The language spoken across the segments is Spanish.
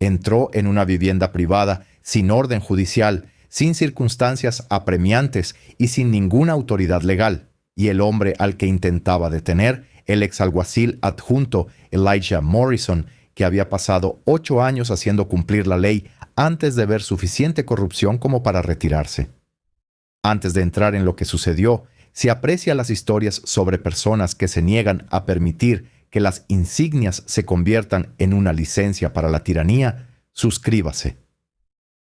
Entró en una vivienda privada, sin orden judicial, sin circunstancias apremiantes y sin ninguna autoridad legal. Y el hombre al que intentaba detener, el exalguacil adjunto Elijah Morrison, que había pasado 8 años haciendo cumplir la ley antes de ver suficiente corrupción como para retirarse. Antes de entrar en lo que sucedió, si aprecia las historias sobre personas que se niegan a permitir que las insignias se conviertan en una licencia para la tiranía, suscríbase.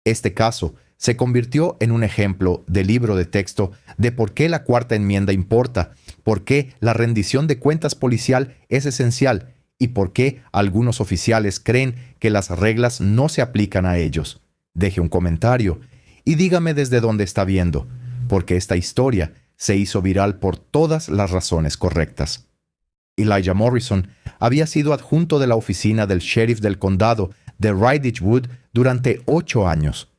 Este caso se convirtió en un ejemplo de libro de texto de por qué la Cuarta Enmienda importa, por qué la rendición de cuentas policial es esencial y por qué algunos oficiales creen que las reglas no se aplican a ellos. Deje un comentario y dígame desde dónde está viendo, porque esta historia se hizo viral por todas las razones correctas. Elijah Morrison había sido adjunto de la oficina del sheriff del condado de Ridgewood durante 8 años.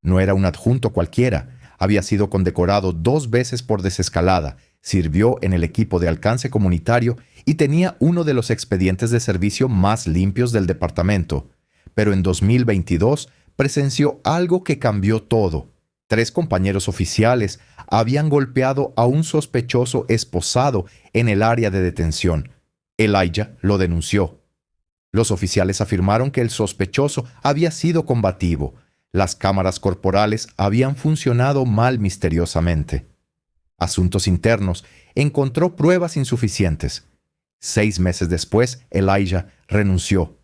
No era un adjunto cualquiera, había sido condecorado 2 veces por desescalada, sirvió en el equipo de alcance comunitario y tenía uno de los expedientes de servicio más limpios del departamento. Pero en 2022 presenció algo que cambió todo. 3 compañeros oficiales habían golpeado a un sospechoso esposado en el área de detención. Elijah lo denunció. Los oficiales afirmaron que el sospechoso había sido combativo. Las cámaras corporales habían funcionado mal misteriosamente. Asuntos Internos encontró pruebas insuficientes. 6 meses después, Elijah renunció.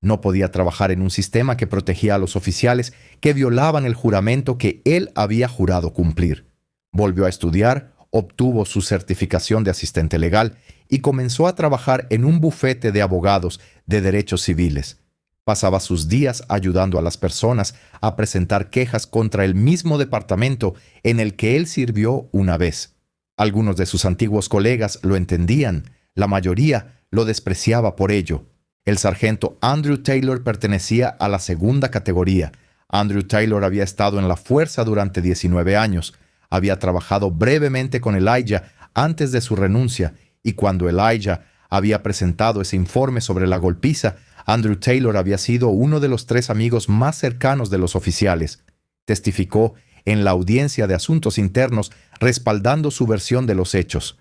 No podía trabajar en un sistema que protegía a los oficiales que violaban el juramento que él había jurado cumplir. Volvió a estudiar, obtuvo su certificación de asistente legal y comenzó a trabajar en un bufete de abogados de derechos civiles. Pasaba sus días ayudando a las personas a presentar quejas contra el mismo departamento en el que él sirvió una vez. Algunos de sus antiguos colegas lo entendían, la mayoría lo despreciaba por ello. El sargento Andrew Taylor pertenecía a la segunda categoría. Andrew Taylor había estado en la fuerza durante 19 años. Había trabajado brevemente con Elijah antes de su renuncia, y cuando Elijah había presentado ese informe sobre la golpiza, Andrew Taylor había sido uno de los 3 amigos más cercanos de los oficiales. Testificó en la audiencia de Asuntos Internos respaldando su versión de los hechos.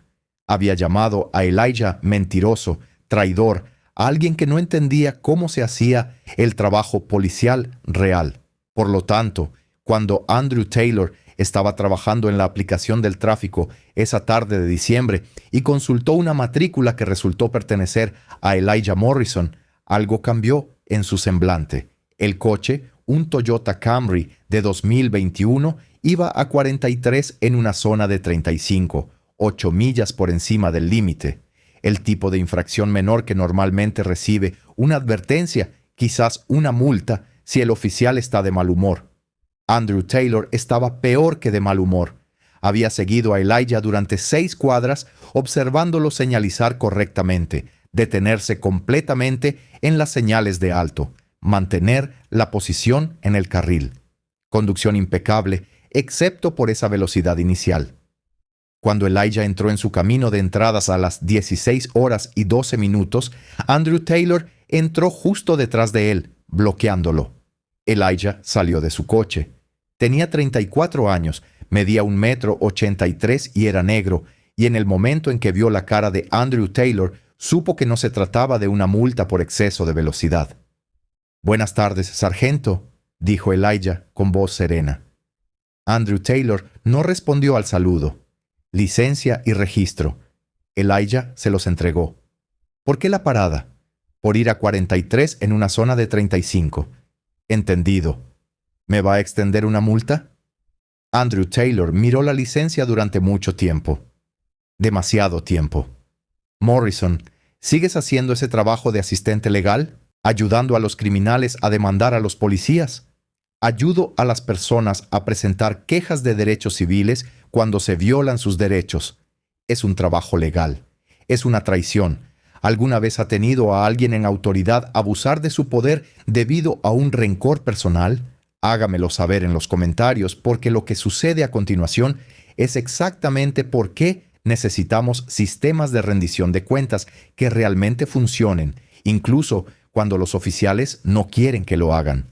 Había llamado a Elijah mentiroso, traidor, alguien que no entendía cómo se hacía el trabajo policial real. Por lo tanto, cuando Andrew Taylor estaba trabajando en la aplicación del tráfico esa tarde de diciembre y consultó una matrícula que resultó pertenecer a Elijah Morrison, algo cambió en su semblante. El coche, un Toyota Camry de 2021, iba a 43 en una zona de 35, 8 millas por encima del límite. El tipo de infracción menor que normalmente recibe una advertencia, quizás una multa, si el oficial está de mal humor. Andrew Taylor estaba peor que de mal humor. Había seguido a Elijah durante 6 cuadras, observándolo señalizar correctamente, detenerse completamente en las señales de alto, mantener la posición en el carril. Conducción impecable, excepto por esa velocidad inicial. Cuando Elijah entró en su camino de entradas a las 16 horas y 12 minutos, Andrew Taylor entró justo detrás de él, bloqueándolo. Elijah salió de su coche. Tenía 34 años, medía 1,83 m y era negro, y en el momento en que vio la cara de Andrew Taylor, supo que no se trataba de una multa por exceso de velocidad. «Buenas tardes, sargento», dijo Elijah con voz serena. Andrew Taylor no respondió al saludo. «Licencia y registro». Elijah se los entregó. «¿Por qué la parada?» «Por ir a 43 en una zona de 35». «Entendido. ¿Me va a extender una multa?» Andrew Taylor miró la licencia durante mucho tiempo. Demasiado tiempo. «Morrison, ¿sigues haciendo ese trabajo de asistente legal? ¿Ayudando a los criminales a demandar a los policías?» «Ayudo a las personas a presentar quejas de derechos civiles cuando se violan sus derechos. Es un trabajo legal. Es una traición. ¿Alguna vez ha tenido a alguien en autoridad abusar de su poder debido a un rencor personal? Hágamelo saber en los comentarios, porque lo que sucede a continuación es exactamente por qué necesitamos sistemas de rendición de cuentas que realmente funcionen, incluso cuando los oficiales no quieren que lo hagan.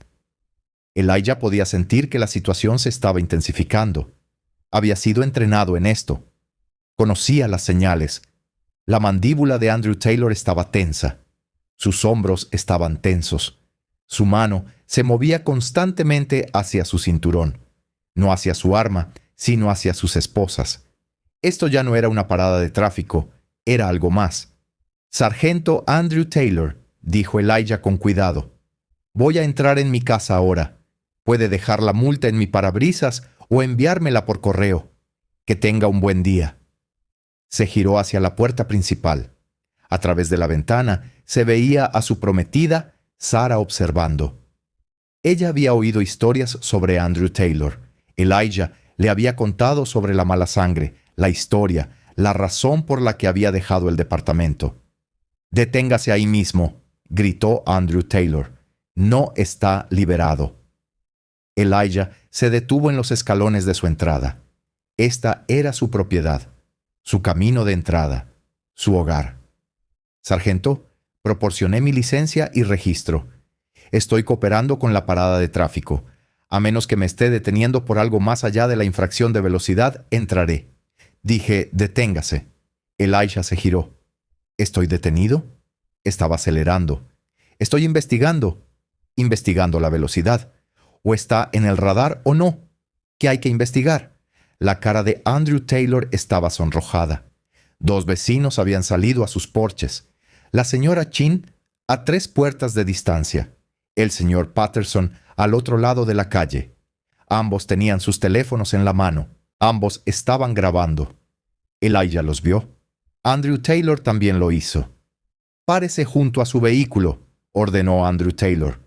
Elijah podía sentir que la situación se estaba intensificando. Había sido entrenado en esto. Conocía las señales. La mandíbula de Andrew Taylor estaba tensa. Sus hombros estaban tensos. Su mano se movía constantemente hacia su cinturón, no hacia su arma, sino hacia sus esposas. Esto ya no era una parada de tráfico, era algo más. «Sargento Andrew Taylor», dijo Elijah con cuidado, «voy a entrar en mi casa ahora. Puede dejar la multa en mi parabrisas o enviármela por correo. Que tenga un buen día». Se giró hacia la puerta principal. A través de la ventana se veía a su prometida, Sarah, observando. Ella había oído historias sobre Andrew Taylor. Elijah le había contado sobre la mala sangre, la historia, la razón por la que había dejado el departamento. «Deténgase ahí mismo», gritó Andrew Taylor. «No está liberado». Elijah se detuvo en los escalones de su entrada. Esta era su propiedad, su camino de entrada, su hogar. «Sargento, proporcioné mi licencia y registro. Estoy cooperando con la parada de tráfico. A menos que me esté deteniendo por algo más allá de la infracción de velocidad, entraré». Dije, «Deténgase». Elijah se giró. «¿Estoy detenido?» Estaba acelerando. «Estoy investigando». «¿Investigando la velocidad? ¿O está en el radar o no? ¿Qué hay que investigar?» La cara de Andrew Taylor estaba sonrojada. 2 vecinos habían salido a sus porches. La señora Chin a 3 puertas de distancia. El señor Patterson al otro lado de la calle. Ambos tenían sus teléfonos en la mano. Ambos estaban grabando. Elijah los vio. Andrew Taylor también lo hizo. «Párese junto a su vehículo», ordenó Andrew Taylor.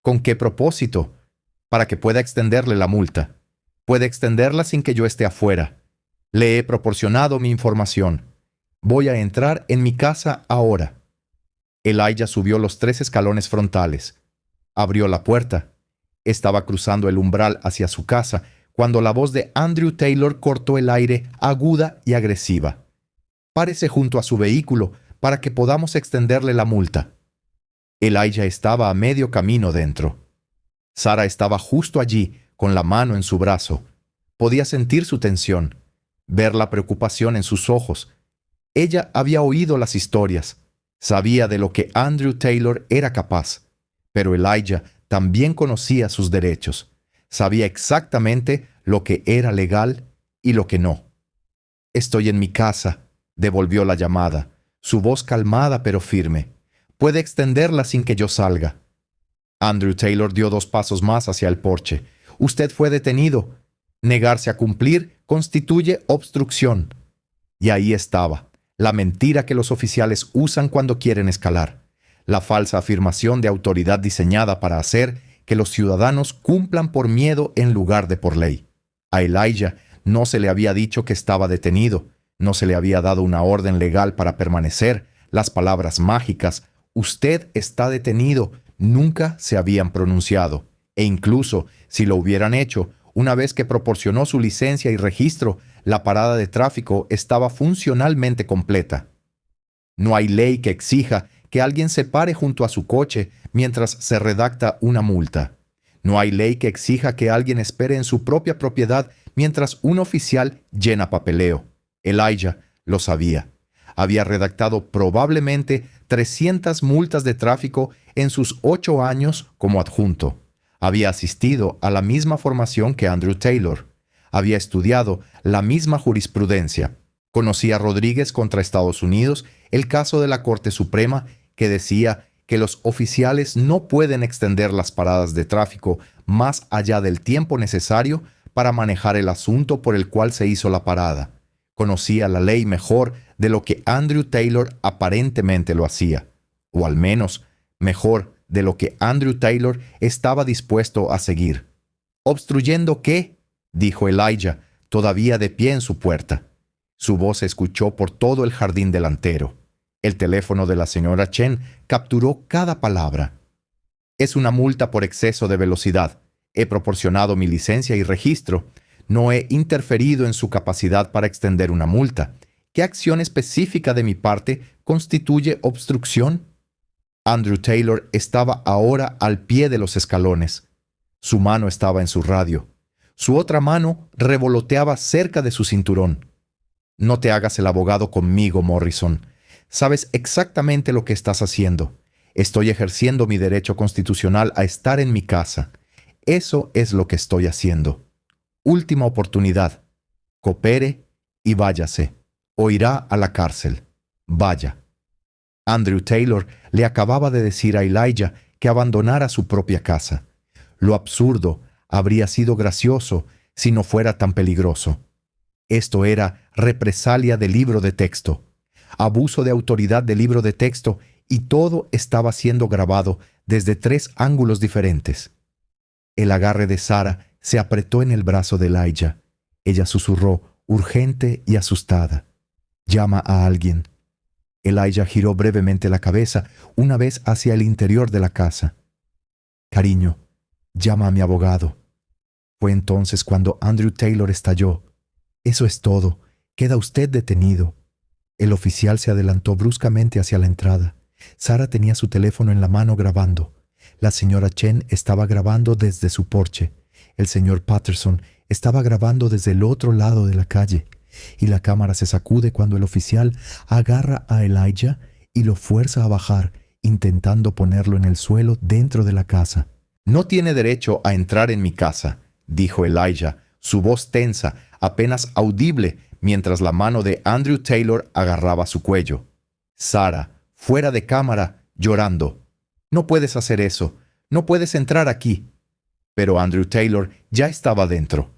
«¿Con qué propósito?» «Para que pueda extenderle la multa. Puede extenderla sin que yo esté afuera. Le he proporcionado mi información. Voy a entrar en mi casa ahora». Elijah subió los 3 escalones frontales. Abrió la puerta. Estaba cruzando el umbral hacia su casa cuando la voz de Andrew Taylor cortó el aire, aguda y agresiva. «Párese junto a su vehículo para que podamos extenderle la multa». Elijah estaba a medio camino dentro. Sarah estaba justo allí, con la mano en su brazo. Podía sentir su tensión, ver la preocupación en sus ojos. Ella había oído las historias, sabía de lo que Andrew Taylor era capaz, pero Elijah también conocía sus derechos, sabía exactamente lo que era legal y lo que no. «Estoy en mi casa», devolvió la llamada, su voz calmada pero firme. «Puede extenderla sin que yo salga». Andrew Taylor dio 2 pasos más hacia el porche. «Usted fue detenido. Negarse a cumplir constituye obstrucción». Y ahí estaba, la mentira que los oficiales usan cuando quieren escalar, la falsa afirmación de autoridad diseñada para hacer que los ciudadanos cumplan por miedo en lugar de por ley. A Elijah no se le había dicho que estaba detenido, no se le había dado una orden legal para permanecer. Las palabras mágicas «usted está detenido» nunca se habían pronunciado, e incluso si lo hubieran hecho, una vez que proporcionó su licencia y registro, la parada de tráfico estaba funcionalmente completa. No hay ley que exija que alguien se pare junto a su coche mientras se redacta una multa. No hay ley que exija que alguien espere en su propia propiedad mientras un oficial llena papeleo. Elijah lo sabía. Había redactado probablemente 300 multas de tráfico en sus 8 años como adjunto. Había asistido a la misma formación que Andrew Taylor. Había estudiado la misma jurisprudencia. Conocía a Rodríguez contra Estados Unidos, el caso de la Corte Suprema que decía que los oficiales no pueden extender las paradas de tráfico más allá del tiempo necesario para manejar el asunto por el cual se hizo la parada. Conocía la ley mejor de lo que Andrew Taylor aparentemente lo hacía, o al menos mejor de lo que Andrew Taylor estaba dispuesto a seguir. «¿Obstruyendo qué?», dijo Elijah, todavía de pie en su puerta. Su voz se escuchó por todo el jardín delantero. El teléfono de la señora Chen capturó cada palabra. «Es una multa por exceso de velocidad. He proporcionado mi licencia y registro. No he interferido en su capacidad para extender una multa. ¿Qué acción específica de mi parte constituye obstrucción?». Andrew Taylor estaba ahora al pie de los escalones. Su mano estaba en su radio. Su otra mano revoloteaba cerca de su cinturón. No te hagas el abogado conmigo, Morrison. Sabes exactamente lo que estás haciendo. Estoy ejerciendo mi derecho constitucional a estar en mi casa. Eso es lo que estoy haciendo. Última oportunidad. Coopere y váyase, o irá a la cárcel. Vaya. Andrew Taylor le acababa de decir a Elijah que abandonara su propia casa. Lo absurdo habría sido gracioso si no fuera tan peligroso. Esto era represalia de libro de texto, abuso de autoridad de libro de texto, y todo estaba siendo grabado desde 3 ángulos diferentes. El agarre de Sarah se apretó en el brazo de Elijah. Ella susurró, urgente y asustada: «Llama a alguien». Elijah giró brevemente la cabeza una vez hacia el interior de la casa. «Cariño, llama a mi abogado». Fue entonces cuando Andrew Taylor estalló. «Eso es todo. Queda usted detenido». El oficial se adelantó bruscamente hacia la entrada. Sarah tenía su teléfono en la mano grabando. La señora Chen estaba grabando desde su porche. El señor Patterson estaba grabando desde el otro lado de la calle. Y la cámara se sacude cuando el oficial agarra a Elijah y lo fuerza a bajar, intentando ponerlo en el suelo dentro de la casa. «No tiene derecho a entrar en mi casa», dijo Elijah, su voz tensa, apenas audible, mientras la mano de Andrew Taylor agarraba su cuello. Sarah, fuera de cámara, llorando: «No puedes hacer eso. No puedes entrar aquí». Pero Andrew Taylor ya estaba dentro.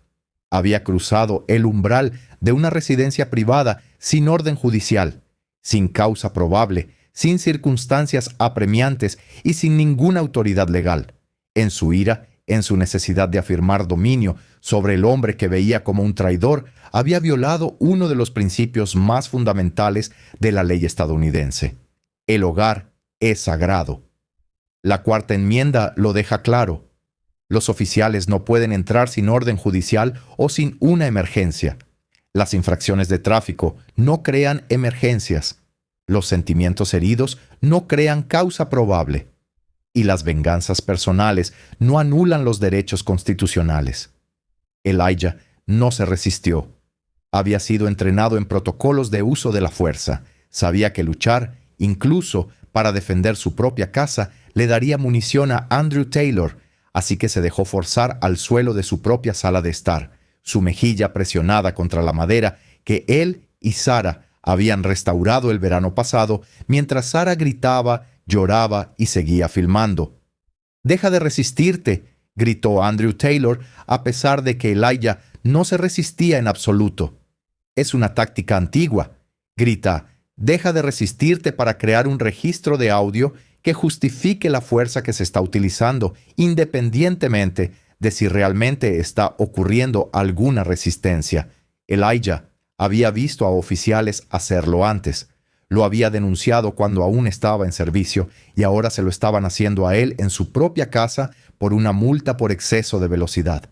Había cruzado el umbral de una residencia privada sin orden judicial, sin causa probable, sin circunstancias apremiantes y sin ninguna autoridad legal. En su ira, en su necesidad de afirmar dominio sobre el hombre que veía como un traidor, había violado uno de los principios más fundamentales de la ley estadounidense. El hogar es sagrado. La Cuarta Enmienda lo deja claro. Los oficiales no pueden entrar sin orden judicial o sin una emergencia. Las infracciones de tráfico no crean emergencias. Los sentimientos heridos no crean causa probable. Y las venganzas personales no anulan los derechos constitucionales. Elijah no se resistió. Había sido entrenado en protocolos de uso de la fuerza. Sabía que luchar, incluso para defender su propia casa, le daría munición a Andrew Taylor, así que se dejó forzar al suelo de su propia sala de estar, su mejilla presionada contra la madera que él y Sarah habían restaurado el verano pasado, mientras Sarah gritaba, lloraba y seguía filmando. «Deja de resistirte», gritó Andrew Taylor, a pesar de que Elijah no se resistía en absoluto. «Es una táctica antigua», grita. «Deja de resistirte para crear un registro de audio que justifique la fuerza que se está utilizando, independientemente de si realmente está ocurriendo alguna resistencia». Elijah había visto a oficiales hacerlo antes. Lo había denunciado cuando aún estaba en servicio y ahora se lo estaban haciendo a él en su propia casa por una multa por exceso de velocidad.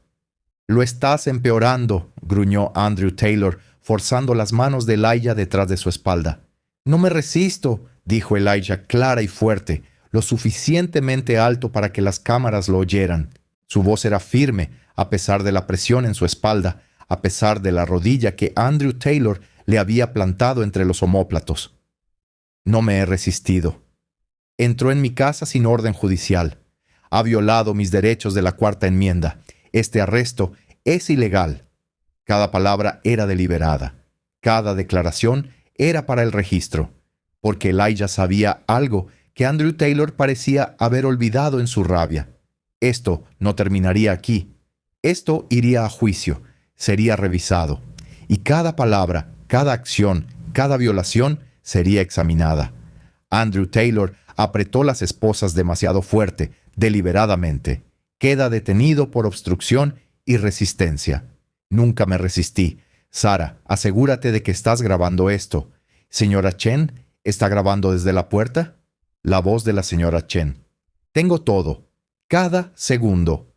«Lo estás empeorando», gruñó Andrew Taylor, forzando las manos de Elijah detrás de su espalda. «No me resisto», dijo Elijah clara y fuerte, lo suficientemente alto para que las cámaras lo oyeran. Su voz era firme, a pesar de la presión en su espalda, a pesar de la rodilla que Andrew Taylor le había plantado entre los omóplatos. «No me he resistido. Entró en mi casa sin orden judicial. Ha violado mis derechos de la Cuarta Enmienda. Este arresto es ilegal». Cada palabra era deliberada. Cada declaración era para el registro, porque Elijah sabía algo que Andrew Taylor parecía haber olvidado en su rabia. Esto no terminaría aquí. Esto iría a juicio, sería revisado, y cada palabra, cada acción, cada violación sería examinada. Andrew Taylor apretó las esposas demasiado fuerte, deliberadamente. Queda detenido por obstrucción y resistencia. «Nunca me resistí. Sarah, asegúrate de que estás grabando esto. Señora Chen, ¿está grabando desde la puerta?» La voz de la señora Chen. «Tengo todo. Cada segundo».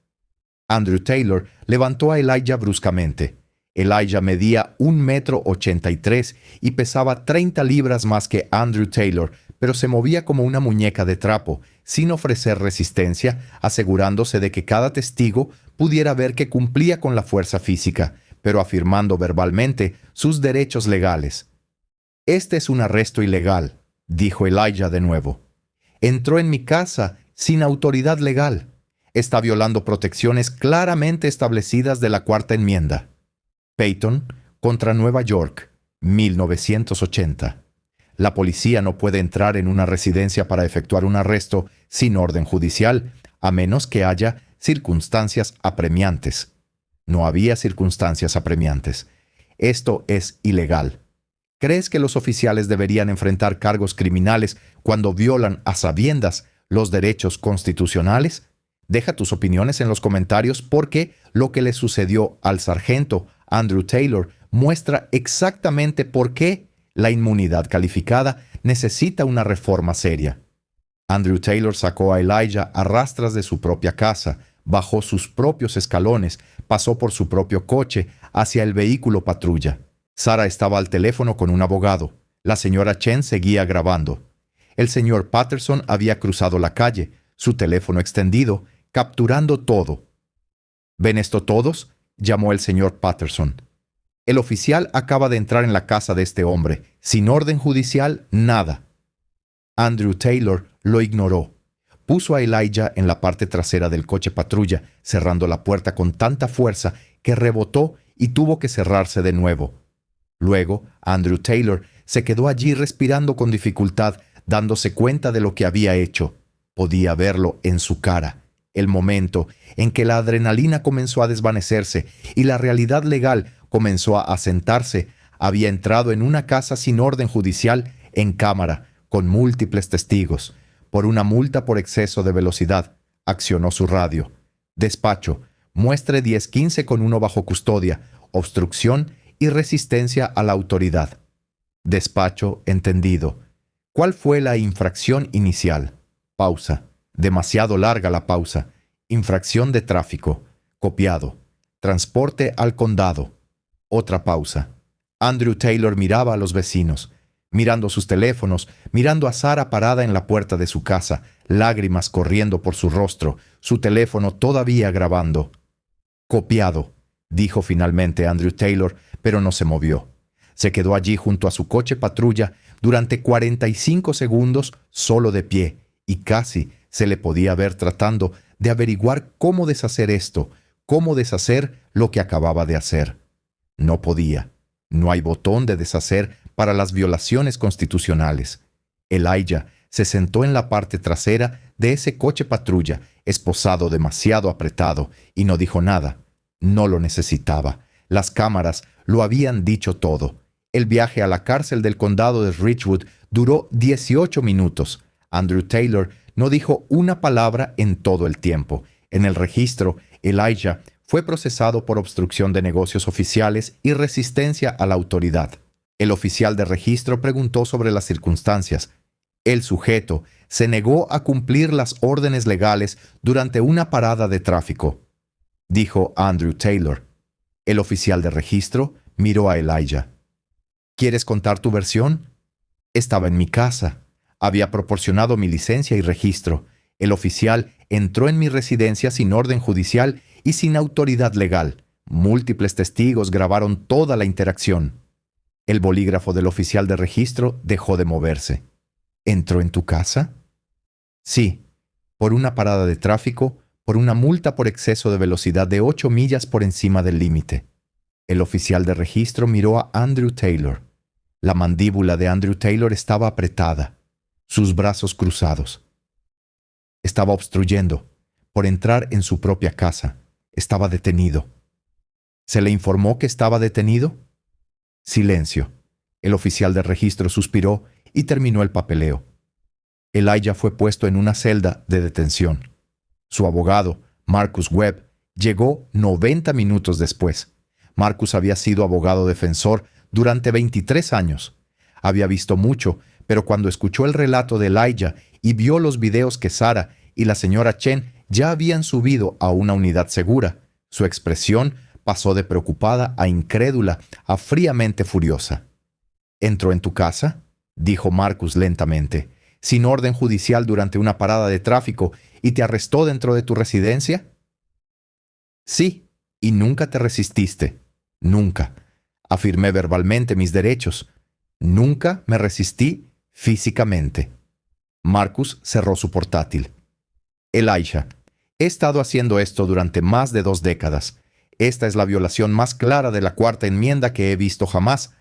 Andrew Taylor levantó a Elijah bruscamente. Elijah medía 1,83 m y pesaba 30 libras más que Andrew Taylor, pero se movía como una muñeca de trapo, sin ofrecer resistencia, asegurándose de que cada testigo pudiera ver que cumplía con la fuerza física, pero afirmando verbalmente sus derechos legales. «Este es un arresto ilegal», dijo Elijah de nuevo. «Entró en mi casa sin autoridad legal. Está violando protecciones claramente establecidas de la Cuarta Enmienda». Peyton contra Nueva York, 1980. La policía no puede entrar en una residencia para efectuar un arresto sin orden judicial, a menos que haya circunstancias apremiantes. No había circunstancias apremiantes. Esto es ilegal. ¿Crees que los oficiales deberían enfrentar cargos criminales cuando violan a sabiendas los derechos constitucionales? Deja tus opiniones en los comentarios porque lo que le sucedió al sargento Andrew Taylor muestra exactamente por qué la inmunidad calificada necesita una reforma seria. Andrew Taylor sacó a Elijah a rastras de su propia casa, bajó sus propios escalones, pasó por su propio coche hacia el vehículo patrulla. Sarah estaba al teléfono con un abogado. La señora Chen seguía grabando. El señor Patterson había cruzado la calle, su teléfono extendido, capturando todo. «¿Ven esto todos?», llamó el señor Patterson. «El oficial acaba de entrar en la casa de este hombre. Sin orden judicial, nada». Andrew Taylor lo ignoró. Puso a Elijah en la parte trasera del coche patrulla, cerrando la puerta con tanta fuerza que rebotó y tuvo que cerrarse de nuevo. Luego, Andrew Taylor se quedó allí respirando con dificultad, dándose cuenta de lo que había hecho. Podía verlo en su cara. El momento en que la adrenalina comenzó a desvanecerse y la realidad legal comenzó a asentarse, había entrado en una casa sin orden judicial, en cámara, con múltiples testigos. Por una multa por exceso de velocidad, accionó su radio. «Despacho, muestre 1015 con 1 bajo custodia, obstrucción y resistencia a la autoridad». Despacho, entendido. ¿Cuál fue la infracción inicial? Pausa. Demasiado larga la pausa. Infracción de tráfico. Copiado. Transporte al condado. Otra pausa. Andrew Taylor miraba a los vecinos, mirando sus teléfonos, mirando a Sarah parada en la puerta de su casa, lágrimas corriendo por su rostro, su teléfono todavía grabando. «Copiado», dijo finalmente Andrew Taylor, pero no se movió. Se quedó allí junto a su coche patrulla durante 45 segundos solo de pie, y casi se le podía ver tratando de averiguar cómo deshacer esto, cómo deshacer lo que acababa de hacer. No podía. No hay botón de deshacer para las violaciones constitucionales. Elijah se sentó en la parte trasera de ese coche patrulla, esposado demasiado apretado, y no dijo nada. No lo necesitaba. Las cámaras lo habían dicho todo. El viaje a la cárcel del condado de Richwood duró 18 minutos. Andrew Taylor no dijo una palabra en todo el tiempo. En el registro, Elijah fue procesado por obstrucción de negocios oficiales y resistencia a la autoridad. El oficial de registro preguntó sobre las circunstancias. El sujeto se negó a cumplir las órdenes legales durante una parada de tráfico, dijo Andrew Taylor. El oficial de registro miró a Elijah. ¿Quieres contar tu versión? Estaba en mi casa. Había proporcionado mi licencia y registro. El oficial entró en mi residencia sin orden judicial y sin autoridad legal. Múltiples testigos grabaron toda la interacción. El bolígrafo del oficial de registro dejó de moverse. ¿Entró en tu casa? Sí, por una parada de tráfico, por una multa por exceso de velocidad de 8 millas por encima del límite. El oficial de registro miró a Andrew Taylor. La mandíbula de Andrew Taylor estaba apretada, sus brazos cruzados. Estaba obstruyendo por entrar en su propia casa. Estaba detenido. ¿Se le informó que estaba detenido? Silencio. El oficial de registro suspiró y terminó el papeleo. Elijah fue puesto en una celda de detención. Su abogado, Marcus Webb, llegó 90 minutos después. Marcus había sido abogado defensor durante 23 años. Había visto mucho, pero cuando escuchó el relato de Elijah y vio los videos que Sarah y la señora Chen ya habían subido a una unidad segura, su expresión pasó de preocupada a incrédula a fríamente furiosa. «¿Entró en tu casa?», dijo Marcus lentamente. sin orden judicial durante una parada de tráfico y te arrestó dentro de tu residencia? Sí, y nunca te resististe. Nunca. Afirmé verbalmente mis derechos. Nunca me resistí físicamente. Marcus cerró su portátil. Elijah, he estado haciendo esto durante más de 2 décadas. Esta es la violación más clara de la Cuarta Enmienda que he visto jamás.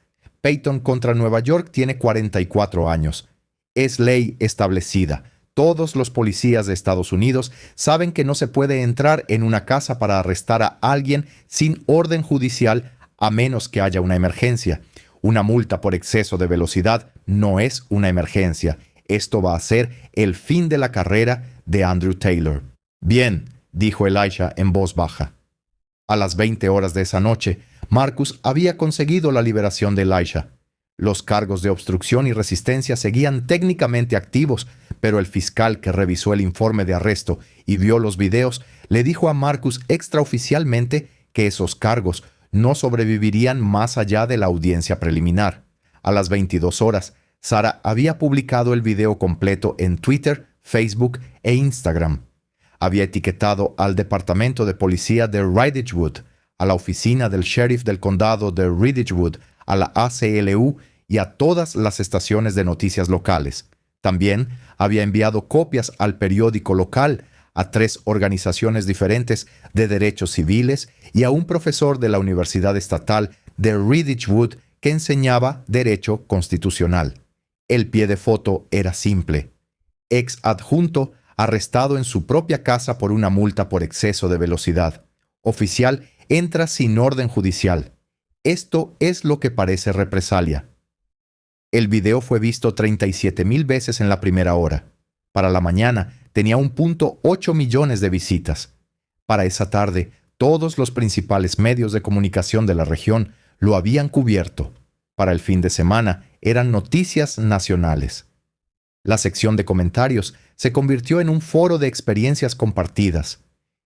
Peyton contra Nueva York tiene 44 años. Es ley establecida. Todos los policías de Estados Unidos saben que no se puede entrar en una casa para arrestar a alguien sin orden judicial a menos que haya una emergencia. Una multa por exceso de velocidad no es una emergencia. Esto va a ser el fin de la carrera de Andrew Taylor. Bien, dijo Elijah en voz baja. A las 20 horas de esa noche, Marcus había conseguido la liberación de Elijah. Los cargos de obstrucción y resistencia seguían técnicamente activos, pero el fiscal que revisó el informe de arresto y vio los videos le dijo a Marcus extraoficialmente que esos cargos no sobrevivirían más allá de la audiencia preliminar. A las 22 horas, Sarah había publicado el video completo en Twitter, Facebook e Instagram. Había etiquetado al Departamento de Policía de Ridgewood, a la Oficina del Sheriff del Condado de Ridgewood, a la ACLU y a todas las estaciones de noticias locales. También había enviado copias al periódico local, a 3 organizaciones diferentes de derechos civiles y a un profesor de la Universidad Estatal de Ridgewood que enseñaba derecho constitucional. El pie de foto era simple. Ex adjunto arrestado en su propia casa por una multa por exceso de velocidad. Oficial entra sin orden judicial. Esto es lo que parece represalia. El video fue visto 37,000 veces en la primera hora. Para la mañana tenía 1.8 millones de visitas. Para esa tarde, todos los principales medios de comunicación de la región lo habían cubierto. Para el fin de semana, eran noticias nacionales. La sección de comentarios se convirtió en un foro de experiencias compartidas.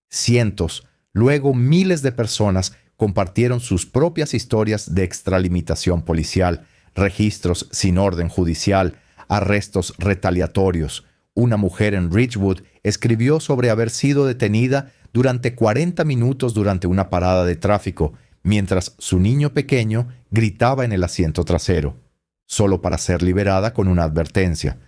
Cientos, luego miles de personas compartieron sus propias historias de extralimitación policial, registros sin orden judicial, arrestos retaliatorios. Una mujer en Ridgewood escribió sobre haber sido detenida durante 40 minutos durante una parada de tráfico, mientras su niño pequeño gritaba en el asiento trasero, solo para ser liberada con una advertencia.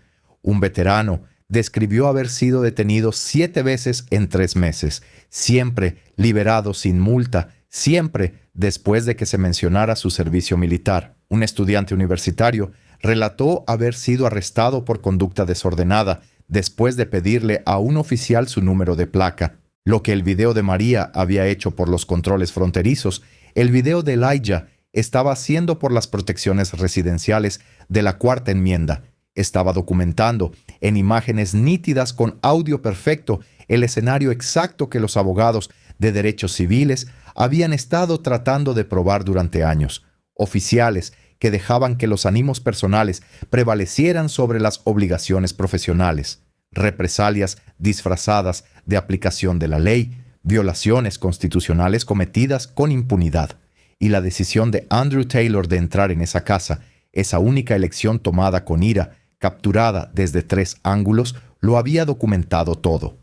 Un veterano describió haber sido detenido 7 veces en 3 meses, siempre liberado sin multa, siempre después de que se mencionara su servicio militar. Un estudiante universitario relató haber sido arrestado por conducta desordenada después de pedirle a un oficial su número de placa. Lo que el video de María había hecho por los controles fronterizos, el video de Elijah estaba haciendo por las protecciones residenciales de la Cuarta Enmienda. Estaba documentando, en imágenes nítidas con audio perfecto, el escenario exacto que los abogados de derechos civiles habían estado tratando de probar durante años. Oficiales que dejaban que los ánimos personales prevalecieran sobre las obligaciones profesionales. Represalias disfrazadas de aplicación de la ley, violaciones constitucionales cometidas con impunidad. Y la decisión de Andrew Taylor de entrar en esa casa, esa única elección tomada con ira, capturada desde 3 ángulos, lo había documentado todo.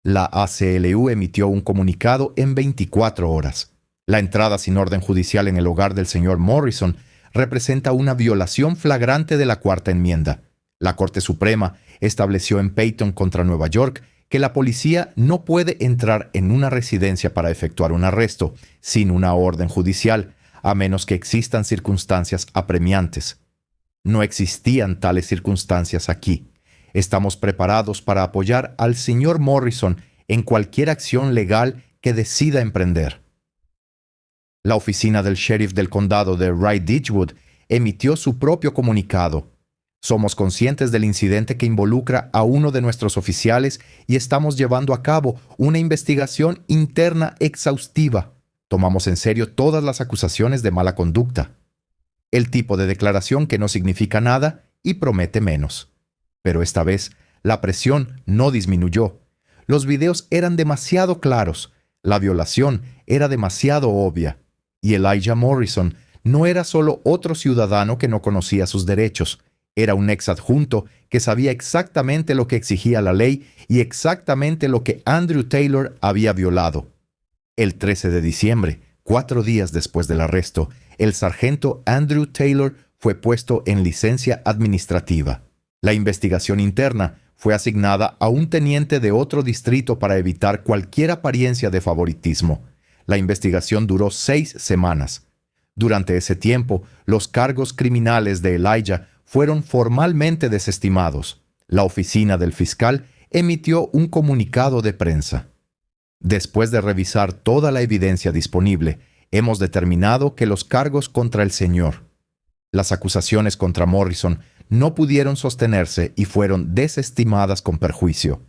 La ACLU emitió un comunicado en 24 horas. La entrada sin orden judicial en el hogar del señor Morrison representa una violación flagrante de la Cuarta Enmienda. La Corte Suprema estableció en Peyton contra Nueva York que la policía no puede entrar en una residencia para efectuar un arresto sin una orden judicial, a menos que existan circunstancias apremiantes. No existían tales circunstancias aquí. Estamos preparados para apoyar al señor Morrison en cualquier acción legal que decida emprender. La oficina del sheriff del condado de Ridgewood emitió su propio comunicado. Somos conscientes del incidente que involucra a uno de nuestros oficiales y estamos llevando a cabo una investigación interna exhaustiva. Tomamos en serio todas las acusaciones de mala conducta. El tipo de declaración que no significa nada y promete menos. Pero esta vez, la presión no disminuyó. Los videos eran demasiado claros, la violación era demasiado obvia, y Elijah Morrison no era solo otro ciudadano que no conocía sus derechos, Era un ex adjunto que sabía exactamente lo que exigía la ley y exactamente lo que Andrew Taylor había violado. El 13 de diciembre, 4 días después del arresto, el sargento Andrew Taylor fue puesto en licencia administrativa. La investigación interna fue asignada a un teniente de otro distrito para evitar cualquier apariencia de favoritismo. La investigación duró 6 semanas. Durante ese tiempo, los cargos criminales de Elijah fueron formalmente desestimados. La oficina del fiscal emitió un comunicado de prensa. Después de revisar toda la evidencia disponible, hemos determinado que los cargos contra el señor. Las acusaciones contra Morrison no pudieron sostenerse y fueron desestimadas con perjuicio.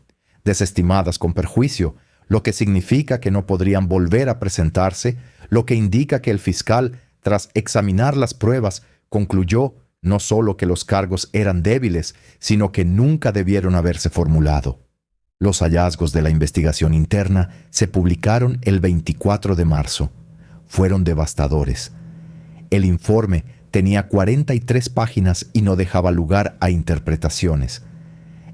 Desestimadas con perjuicio, lo que significa que no podrían volver a presentarse, lo que indica que el fiscal, tras examinar las pruebas, concluyó no solo que los cargos eran débiles, sino que nunca debieron haberse formulado. Los hallazgos de la investigación interna se publicaron el 24 de marzo. Fueron devastadores. El informe tenía 43 páginas y no dejaba lugar a interpretaciones.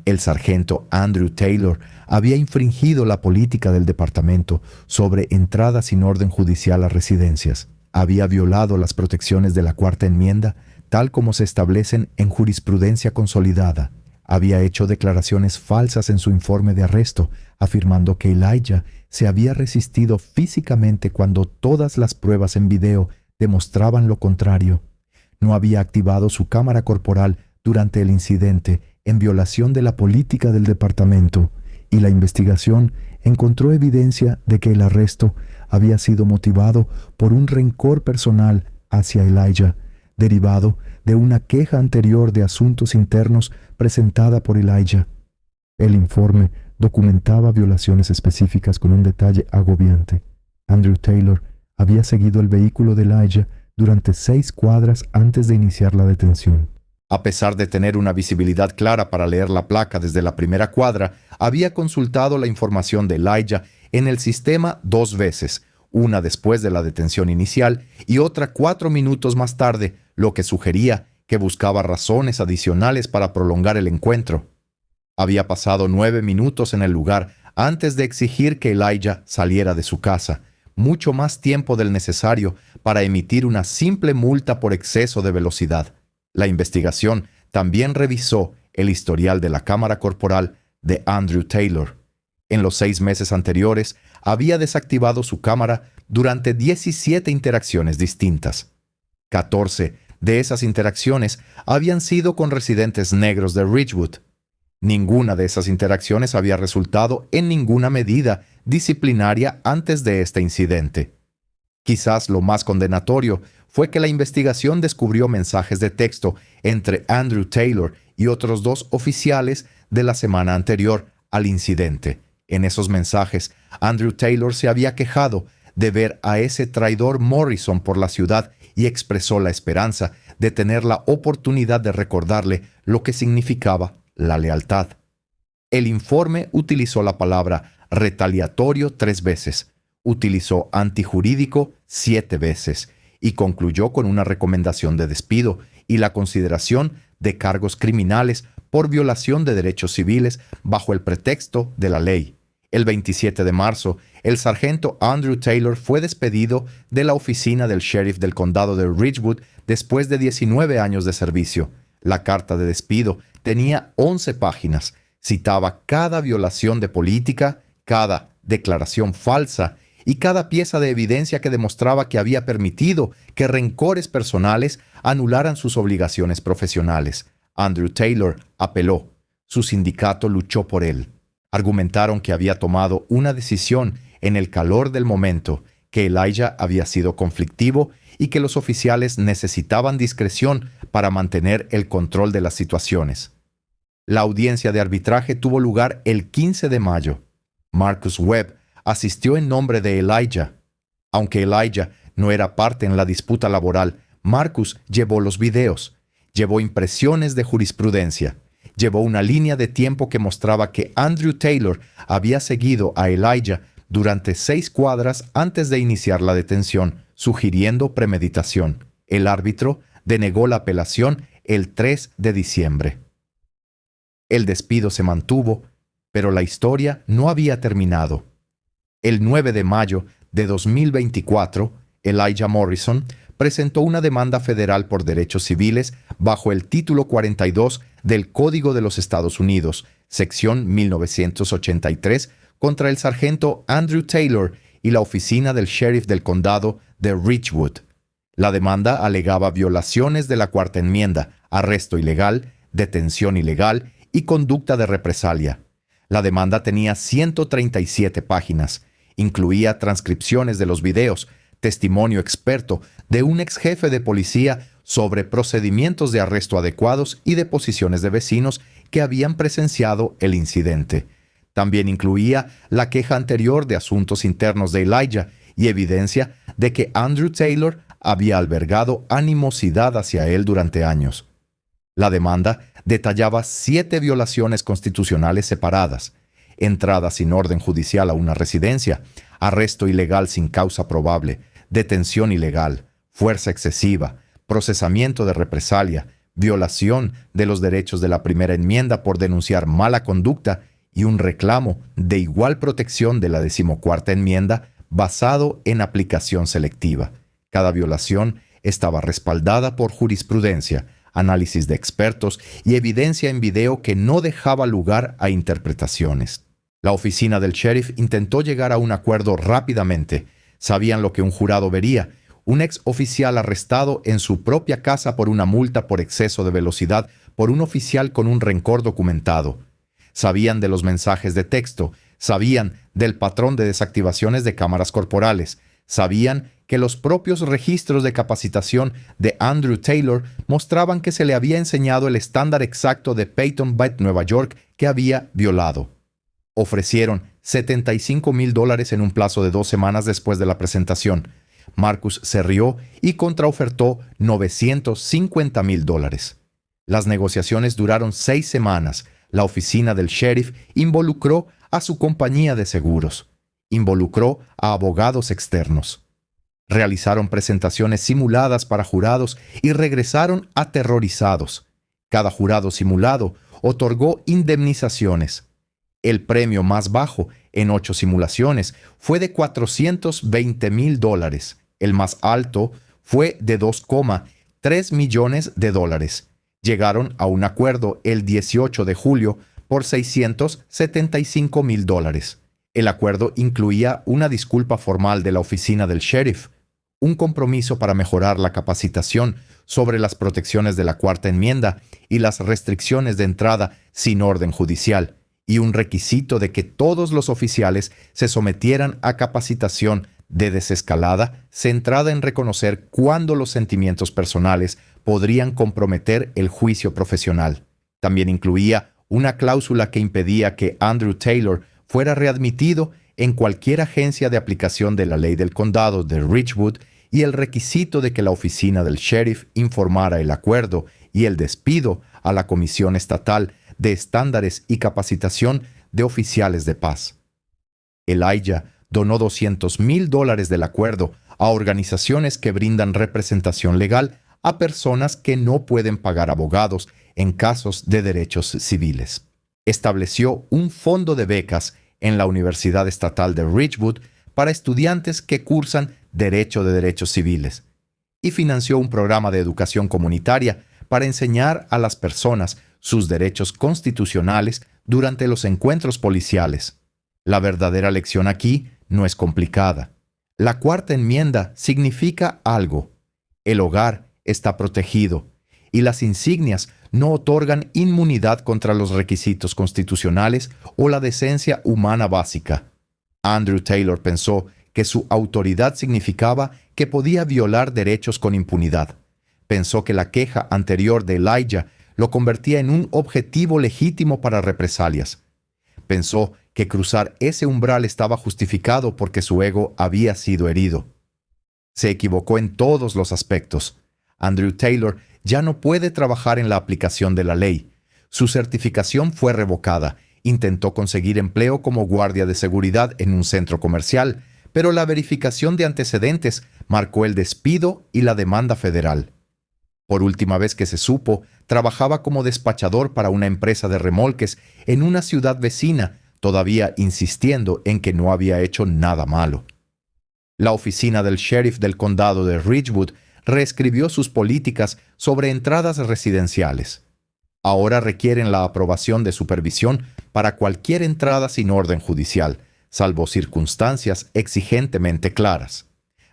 El sargento Andrew Taylor había infringido la política del departamento sobre entrada sin orden judicial a residencias. Había violado las protecciones de la Cuarta Enmienda, tal como se establecen en jurisprudencia consolidada. Había hecho declaraciones falsas en su informe de arresto, afirmando que Elijah se había resistido físicamente cuando todas las pruebas en video demostraban lo contrario. No había activado su cámara corporal durante el incidente en violación de la política del departamento, y la investigación encontró evidencia de que el arresto había sido motivado por un rencor personal hacia Elijah, derivado de una queja anterior de asuntos internos presentada por Elijah. El informe documentaba violaciones específicas con un detalle agobiante. Andrew Taylor había seguido el vehículo de Elijah durante 6 cuadras antes de iniciar la detención. A pesar de tener una visibilidad clara para leer la placa desde la primera cuadra, había consultado la información de Elijah en el sistema 2 veces, una después de la detención inicial y otra 4 minutos más tarde, lo que sugería que buscaba razones adicionales para prolongar el encuentro. Había pasado 9 minutos en el lugar antes de exigir que Elijah saliera de su casa, mucho más tiempo del necesario para emitir una simple multa por exceso de velocidad. La investigación también revisó el historial de la cámara corporal de Andrew Taylor. En los 6 meses anteriores, había desactivado su cámara durante 17 interacciones distintas. 14 de esas interacciones habían sido con residentes negros de Ridgewood. Ninguna de esas interacciones había resultado en ninguna medida disciplinaria antes de este incidente. Quizás lo más condenatorio fue que la investigación descubrió mensajes de texto entre Andrew Taylor y otros 2 oficiales de la semana anterior al incidente. En esos mensajes, Andrew Taylor se había quejado de ver a ese traidor Morrison por la ciudad y expresó la esperanza de tener la oportunidad de recordarle lo que significaba la lealtad. El informe utilizó la palabra retaliatorio 3 veces, utilizó antijurídico 7 veces y concluyó con una recomendación de despido y la consideración de cargos criminales por violación de derechos civiles bajo el pretexto de la ley. El 27 de marzo, el sargento Andrew Taylor fue despedido de la oficina del sheriff del condado de Ridgewood después de 19 años de servicio. La carta de despido tenía 11 páginas, citaba cada violación de política, cada declaración falsa y cada pieza de evidencia que demostraba que había permitido que rencores personales anularan sus obligaciones profesionales. Andrew Taylor apeló. Su sindicato luchó por él. Argumentaron que había tomado una decisión en el calor del momento, que Elijah había sido conflictivo y que los oficiales necesitaban discreción para mantener el control de las situaciones. La audiencia de arbitraje tuvo lugar el 15 de mayo. Marcus Webb asistió en nombre de Elijah. Aunque Elijah no era parte en la disputa laboral, Marcus llevó los videos, llevó impresiones de jurisprudencia, llevó una línea de tiempo que mostraba que Andrew Taylor había seguido a Elijah durante 6 cuadras antes de iniciar la detención, sugiriendo premeditación. El árbitro denegó la apelación el 3 de diciembre. El despido se mantuvo, pero la historia no había terminado. El 9 de mayo de 2024, Elijah Morrison presentó una demanda federal por derechos civiles bajo el título 42 del Código de los Estados Unidos, sección 1983, contra el sargento Andrew Taylor y la oficina del sheriff del condado de Ridgewood. La demanda alegaba violaciones de la Cuarta Enmienda, arresto ilegal, detención ilegal y conducta de represalia. La demanda tenía 137 páginas. Incluía transcripciones de los videos, testimonio experto de un ex jefe de policía sobre procedimientos de arresto adecuados y deposiciones de vecinos que habían presenciado el incidente. También incluía la queja anterior de asuntos internos de Elijah y evidencia de que Andrew Taylor había albergado animosidad hacia él durante años. La demanda detallaba 7 violaciones constitucionales separadas: entrada sin orden judicial a una residencia, arresto ilegal sin causa probable, detención ilegal, fuerza excesiva, procesamiento de represalia, violación de los derechos de la Primera Enmienda por denunciar mala conducta y un reclamo de igual protección de la 14ª Enmienda basado en aplicación selectiva. Cada violación estaba respaldada por jurisprudencia, análisis de expertos y evidencia en video que no dejaba lugar a interpretaciones. La oficina del sheriff intentó llegar a un acuerdo rápidamente. Sabían lo que un jurado vería: un ex oficial arrestado en su propia casa por una multa por exceso de velocidad por un oficial con un rencor documentado. Sabían de los mensajes de texto, sabían del patrón de desactivaciones de cámaras corporales, sabían que los propios registros de capacitación de Andrew Taylor mostraban que se le había enseñado el estándar exacto de Peyton Bite, Nueva York, que había violado. Ofrecieron $75,000 en un plazo de 2 semanas después de la presentación. Marcus se rió y contraofertó $950,000. Las negociaciones duraron 6 semanas. La oficina del sheriff involucró a su compañía de seguros. Involucró a abogados externos. Realizaron presentaciones simuladas para jurados y regresaron aterrorizados. Cada jurado simulado otorgó indemnizaciones. El premio más bajo en 8 simulaciones fue de $420,000. El más alto fue de $2,3 millones. Llegaron a un acuerdo el 18 de julio por $675,000. El acuerdo incluía una disculpa formal de la oficina del sheriff, un compromiso para mejorar la capacitación sobre las protecciones de la Cuarta Enmienda y las restricciones de entrada sin orden judicial, y un requisito de que todos los oficiales se sometieran a capacitación de desescalada centrada en reconocer cuándo los sentimientos personales podrían comprometer el juicio profesional. También incluía una cláusula que impedía que Andrew Taylor fuera readmitido en cualquier agencia de aplicación de la ley del condado de Ridgewood y el requisito de que la oficina del sheriff informara el acuerdo y el despido a la Comisión Estatal de Estándares y Capacitación de Oficiales de Paz. Elijah donó $200,000 del acuerdo a organizaciones que brindan representación legal a personas que no pueden pagar abogados en casos de derechos civiles. Estableció un fondo de becas en la Universidad Estatal de Ridgewood para estudiantes que cursan Derecho de Derechos Civiles y financió un programa de educación comunitaria para enseñar a las personas sus derechos constitucionales durante los encuentros policiales. La verdadera lección aquí no es complicada. La Cuarta Enmienda significa algo. El hogar está protegido y las insignias no otorgan inmunidad contra los requisitos constitucionales o la decencia humana básica. Andrew Taylor pensó que su autoridad significaba que podía violar derechos con impunidad. Pensó que la queja anterior de Elijah lo convertía en un objetivo legítimo para represalias. Pensó que cruzar ese umbral estaba justificado porque su ego había sido herido. Se equivocó en todos los aspectos. Andrew Taylor ya no puede trabajar en la aplicación de la ley. Su certificación fue revocada. Intentó conseguir empleo como guardia de seguridad en un centro comercial, pero la verificación de antecedentes marcó el despido y la demanda federal. Por última vez que se supo, trabajaba como despachador para una empresa de remolques en una ciudad vecina, todavía insistiendo en que no había hecho nada malo. La oficina del sheriff del condado de Ridgewood reescribió sus políticas sobre entradas residenciales. Ahora requieren la aprobación de supervisión para cualquier entrada sin orden judicial, salvo circunstancias exigentemente claras.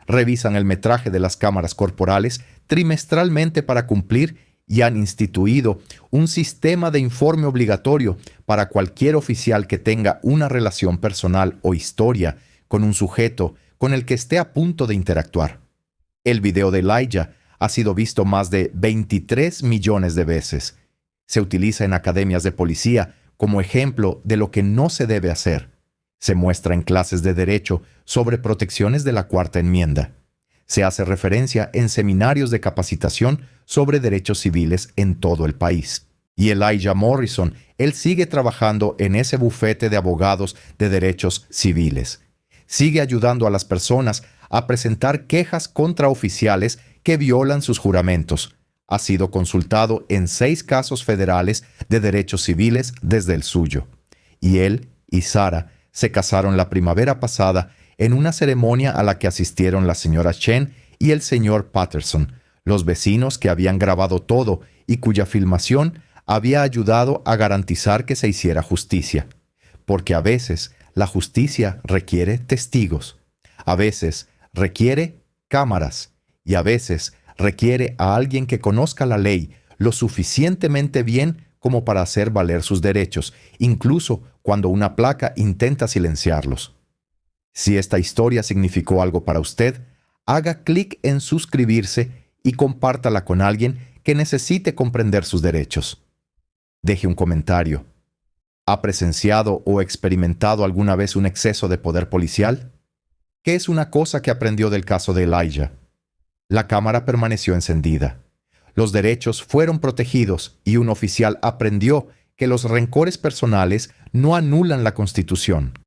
Revisan el metraje de las cámaras corporales trimestralmente para cumplir y han instituido un sistema de informe obligatorio para cualquier oficial que tenga una relación personal o historia con un sujeto con el que esté a punto de interactuar. El video de Elijah ha sido visto más de 23 millones de veces. Se utiliza en academias de policía como ejemplo de lo que no se debe hacer. Se muestra en clases de derecho sobre protecciones de la Cuarta Enmienda. Se hace referencia en seminarios de capacitación sobre derechos civiles en todo el país. Y Elijah Morrison, él sigue trabajando en ese bufete de abogados de derechos civiles. Sigue ayudando a las personas a presentar quejas contra oficiales que violan sus juramentos. Ha sido consultado en 6 casos federales de derechos civiles desde el suyo. Y él y Sarah se casaron la primavera pasada en una ceremonia a la que asistieron la señora Chen y el señor Patterson, los vecinos que habían grabado todo y cuya filmación había ayudado a garantizar que se hiciera justicia. Porque a veces la justicia requiere testigos, a veces requiere cámaras y a veces requiere a alguien que conozca la ley lo suficientemente bien como para hacer valer sus derechos, incluso cuando una placa intenta silenciarlos. Si esta historia significó algo para usted, haga clic en suscribirse y compártala con alguien que necesite comprender sus derechos. Deje un comentario. ¿Ha presenciado o experimentado alguna vez un exceso de poder policial? ¿Qué es una cosa que aprendió del caso de Elijah? La cámara permaneció encendida. Los derechos fueron protegidos y un oficial aprendió que los rencores personales no anulan la Constitución.